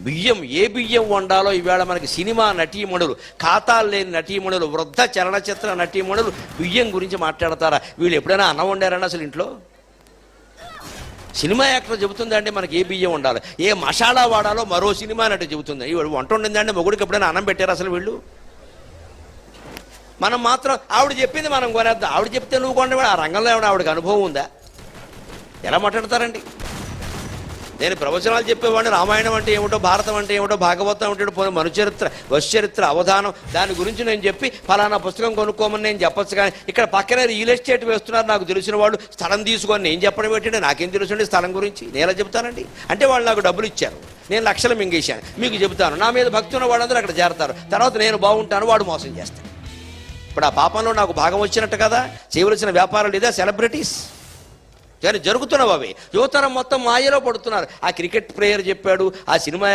బియ్యం ఏ బియ్యం వండాలో ఈవేళ మనకి సినిమా నటీమణులు, ఖాతాలు లేని నటీమణులు, వృద్ధ చలనచిత్ర నటీమణులు బియ్యం గురించి మాట్లాడతారా? వీళ్ళు ఎప్పుడైనా అన్నం వండారండి అసలు ఇంట్లో? సినిమా యాక్టర్ చెబుతుందండి మనకి ఏ బియ్యం వండాలో, ఏ మసాలా వాడాలో మరో సినిమా నటి చెబుతుంది. వీళ్ళు వంట వండిందండి మొగుడికి ఎప్పుడైనా అన్నం పెట్టారు అసలు వీళ్ళు? మనం మాత్రం ఆవిడ చెప్పింది మనం కొనేద్దాం. ఆవిడ చెప్తే నువ్వు కొనడం, ఆ రంగంలో ఏమైనా ఆవిడకి అనుభవం ఉందా? ఎలా మాట్లాడతారండి? నేను ప్రవచనాలు చెప్పేవాడిని, రామాయణం అంటే ఏమిటో, భారతం అంటే ఏమిటో, భాగవతం అంటే పోనీ మనుచరిత్ర, వశ్చరిత్ర, అవధానం, దాని గురించి నేను చెప్పి ఫలానా పుస్తకం కొనుక్కోమని నేను చెప్పొచ్చు. కానీ ఇక్కడ పక్కనే రియల్ ఎస్టేట్ వేస్తున్నారు నాకు తెలిసిన వాళ్ళు, స్థలం తీసుకొని నేను చెప్పడం ఏంటంటే నాకేం తెలుసండి స్థలం గురించి? నేను ఎలా చెప్తానండి? అంటే వాళ్ళు నాకు డబ్బులు ఇచ్చారు, నేను లక్షలు మింగేశాను, మీకు చెబుతాను. నా మీద భక్తి ఉన్న వాళ్ళందరూ అక్కడ చేరతారు, తర్వాత నేను బాగుంటాను, వాడు మోసం చేస్తాను. ఇప్పుడు ఆ పాపంలో నాకు భాగం వచ్చినట్టు కదా. చేయవలసిన వ్యాపారాలు ఇదే, సెలబ్రిటీస్ కానీ జరుగుతున్నవి అవి. యువతరం మొత్తం మాయలో పడుతున్నారు. ఆ క్రికెట్ ప్లేయర్ చెప్పాడు, ఆ సినిమా